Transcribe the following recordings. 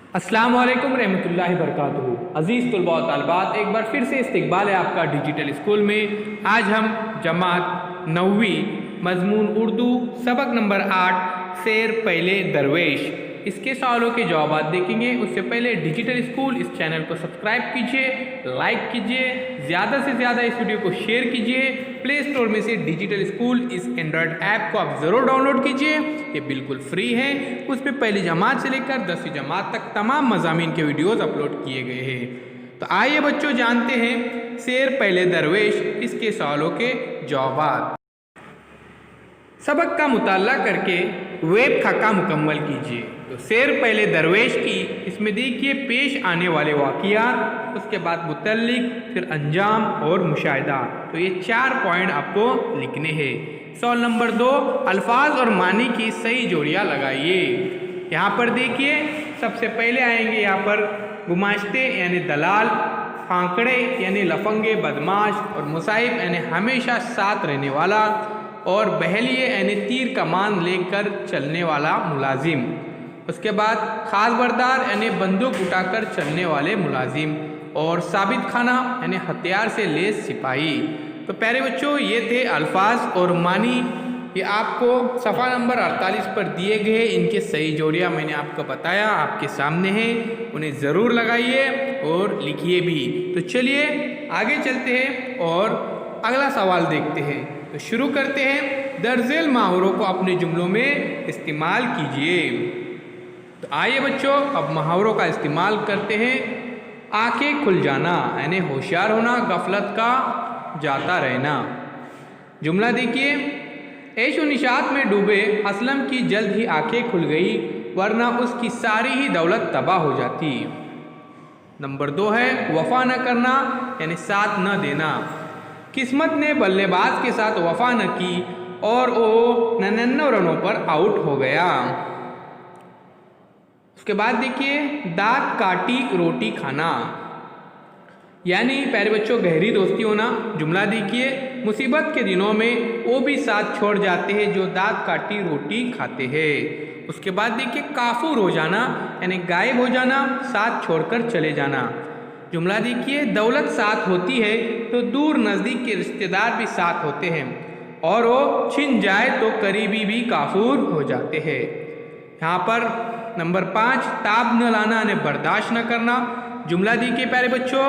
अस्सलाम वालेकुम रहमतुल्लाहि बरकातुहू। अज़ीज़ तुलबा व तालिबात, एक बार फिर से इस्तकबाल है आपका डिजिटल स्कूल में। आज हम जमात 9वीं मज़मून उर्दू सबक नंबर 8 शेर पहले दरवेश इसके सवालों के जवाब देखेंगे। उससे पहले डिजिटल स्कूल इस चैनल को सब्सक्राइब कीजिए, लाइक कीजिए, ज़्यादा से ज़्यादा इस वीडियो को शेयर कीजिए। प्ले स्टोर में से डिजिटल स्कूल इस एंड्रॉयड ऐप को आप ज़रूर डाउनलोड कीजिए, ये बिल्कुल फ्री है। उसमें पहली जमात से लेकर 10वीं जमात तक तमाम मज़ामीन के वीडियोज़ अपलोड किए गए हैं। तो आइए बच्चों जानते हैं शेर पहले दरवेश इसके सवालों के जवाब। सबक का मुताला करके वेब खाका मुकम्मल कीजिए। तो शेर पहले दरवेश की इसमें देखिए पेश आने वाले वाक़ियात, उसके बाद मुतल्लिक, फिर अंजाम और मुशाहिदा। तो ये 4 पॉइंट आपको लिखने हैं। सवाल नंबर 2, अल्फाज और मानी की सही जोड़ियाँ लगाइए। यहाँ पर देखिए सबसे पहले आएंगे यहाँ पर गुमाश्ते यानी दलाल, फांकड़े यानी लफंगे बदमाश, और मुसाहिब यानी हमेशा साथ रहने वाला, और बहलिए यानी तीर कमान लेकर चलने वाला मुलाजिम। उसके बाद खास बरदार यानी बंदूक उठाकर चलने वाले मुलाजिम, और साबित खाना यानी हथियार से लेस सिपाही। तो प्यारे बच्चों ये थे अल्फाज और मानी। ये आपको सफ़ा नंबर 48 पर दिए गए, इनके सही जोड़ियाँ मैंने आपको बताया, आपके सामने हैं, उन्हें ज़रूर लगाइए और लिखिए भी। तो चलिए आगे चलते हैं और अगला सवाल देखते हैं। तो शुरू करते हैं। दर्जेल मुहावरों को अपने जुमलों में इस्तेमाल कीजिए। तो आइए बच्चों अब मुहावरों का इस्तेमाल करते हैं। आंखें खुल जाना यानी होशियार होना, गफलत का जाता रहना। जुमला देखिए, ऐशो निशात में डूबे असलम की जल्द ही आंखें खुल गई, वरना उसकी सारी ही दौलत तबाह हो जाती। नंबर 2 है वफा न करना यानी साथ न देना। किस्मत ने बल्लेबाज के साथ वफा न की और वो 99 रनों पर आउट हो गया। उसके बाद देखिए दांत काटी रोटी खाना यानी प्यारे बच्चों गहरी दोस्ती होना। जुमला देखिए, मुसीबत के दिनों में वो भी साथ छोड़ जाते हैं जो दांत काटी रोटी खाते हैं। उसके बाद देखिए काफूर हो जाना यानी गायब हो जाना, साथ छोड़कर चले जाना। जुमला देखिए, दौलत साथ होती है तो दूर नज़दीक के रिश्तेदार भी साथ होते हैं, और वो छिन जाए तो करीबी भी काफूर हो जाते हैं। यहाँ पर नंबर 5 ताब न लाना यानी बर्दाश्त न करना। जुमला देखिए प्यारे बच्चों,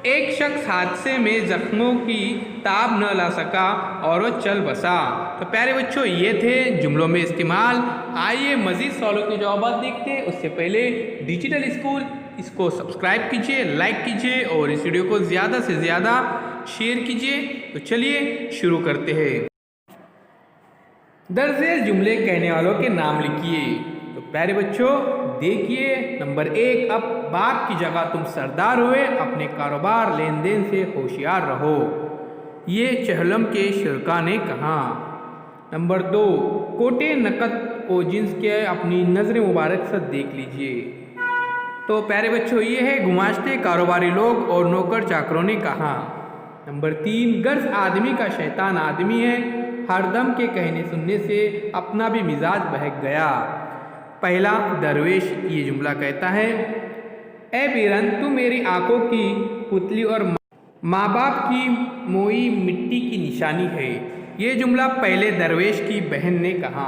एक शख्स हादसे में जख्मों की ताब न ला सका और वो चल बसा। तो प्यारे बच्चों ये थे जुमलों में इस्तेमाल। आइए मज़ीद सवालों के जवाब देखते हैं। उससे पहले डिजिटल स्कूल इसको सब्सक्राइब कीजिए, लाइक कीजिए और इस वीडियो को ज़्यादा से ज़्यादा शेयर कीजिए। तो चलिए शुरू करते हैं। दर्जे जुमले कहने वालों के नाम लिखिए। तो प्यारे बच्चों देखिए नंबर 1, अब बाप की जगह तुम सरदार हुए, अपने कारोबार लेन देन से होशियार रहो, ये चहलम के शिरका ने कहा। नंबर 2, कोटे नकद और जिन्स के अपनी नज़र मुबारक से देख लीजिए। तो प्यारे बच्चों ये है गुमाश्ते कारोबारी लोग और नौकर चाकरों ने कहा। नंबर 3, गर्ज आदमी का शैतान आदमी है, हरदम के कहने सुनने से अपना भी मिजाज बहक गया। पहला दरवेश ये जुमला कहता है, ए बीरन तू मेरी आंखों की पुतली और माँ बाप की मोई मिट्टी की निशानी है। ये जुमला पहले दरवेश की बहन ने कहा।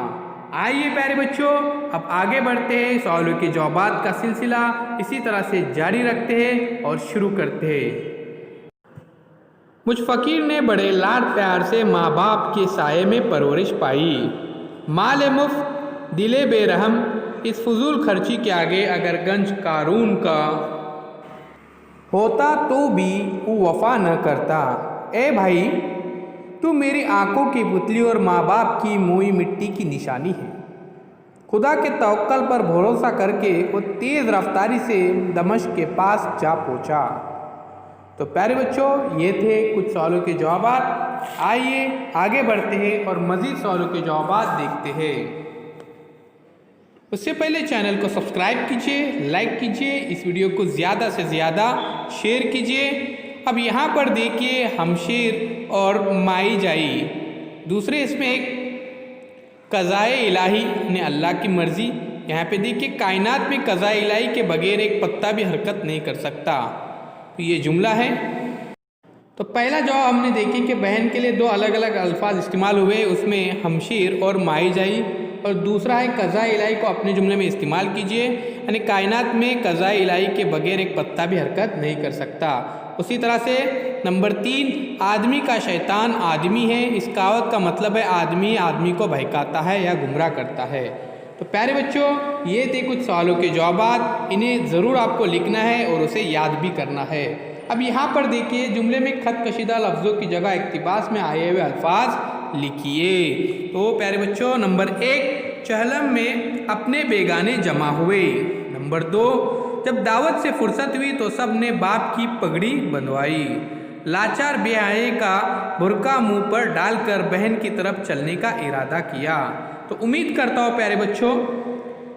आइए प्यारे बच्चों अब आगे बढ़ते हैं, सवालों के जवाबात का सिलसिला इसी तरह से जारी रखते हैं और शुरू करते हैं। मुझ फ़कीर ने बड़े लाड प्यार से माँ बाप के साये में परवरिश पाई, माल मुफ्त दिले बेरहम, इस फजूल खर्ची के आगे अगर गंज कारून का होता तो भी वो वफा न करता। ए भाई तू मेरी आंखों की पुतली और माँ बाप की मोई मिट्टी की निशानी है। खुदा के तवक्कल पर भरोसा करके वो तेज़ रफ्तारी से दमिश्क के पास जा पहुँचा। तो प्यारे बच्चों ये थे कुछ सवालों के जवाब। आइए आगे बढ़ते हैं और मज़ीद सवालों के जवाब देखते हैं। उससे पहले चैनल को सब्सक्राइब कीजिए, लाइक कीजिए, इस वीडियो को ज़्यादा से ज़्यादा शेयर कीजिए। अब यहाँ पर देखिए हमशेर और माई जाई, दूसरे इसमें एक कज़ाए इलाही ने अल्लाह की मर्ज़ी, यहाँ पे देखिए कायनात में कज़ा इलाही के बगैर एक पत्ता भी हरकत नहीं कर सकता। तो ये जुमला है। तो पहला जवाब हमने देखी कि बहन के लिए दो अलग अलग अल्फाज इस्तेमाल हुए, उसमें हमशीर और माई। और दूसरा है कज़ा इलाही को अपने जुमले में इस्तेमाल कीजिए, यानी कायनात में कज़ा इलाही के बगैर एक पत्ता भी हरकत नहीं कर सकता। उसी तरह से नंबर 3, आदमी का शैतान आदमी है। इस कहावत का मतलब है आदमी आदमी को बहकाता है या गुमराह करता है। तो प्यारे बच्चों, ये थे कुछ सवालों के जवाब, इन्हें ज़रूर आपको लिखना है और उसे याद भी करना है। अब यहाँ पर देखिए जुमले में खत कशीदा लफ्ज़ों की जगह इक्तिबास में आए हुए अल्फाज लिखिए। तो प्यारे बच्चों, नंबर 1, चहलम में अपने बेगाने जमा हुए। नंबर 2, जब दावत से फुर्सत हुई तो सब ने बाप की पगड़ी बंधवाई। लाचार बेहाये का बुर्का मुंह पर डालकर बहन की तरफ चलने का इरादा किया। तो उम्मीद करता हूँ प्यारे बच्चों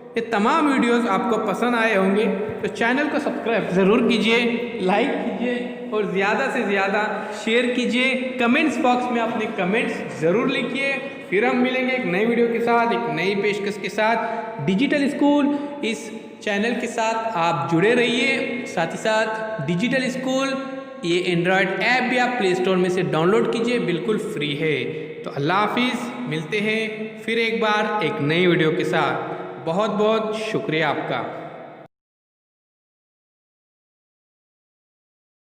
ये तमाम वीडियोस आपको पसंद आए होंगे। तो चैनल को सब्सक्राइब ज़रूर कीजिए, लाइक कीजिए और ज़्यादा से ज़्यादा शेयर कीजिए। कमेंट्स बॉक्स में अपने कमेंट्स ज़रूर लिखिए। फिर हम मिलेंगे एक नई वीडियो के साथ, एक नई पेशकश के साथ। डिजिटल स्कूल इस चैनल के साथ आप जुड़े रहिए। साथ ही साथ डिजिटल स्कूल ये एंड्रॉयड ऐप भी आप प्ले स्टोर में से डाउनलोड कीजिए, बिल्कुल फ्री है। तो अल्लाह हाफिज़, मिलते हैं फिर एक बार एक नई वीडियो के साथ। बहुत बहुत शुक्रिया आपका।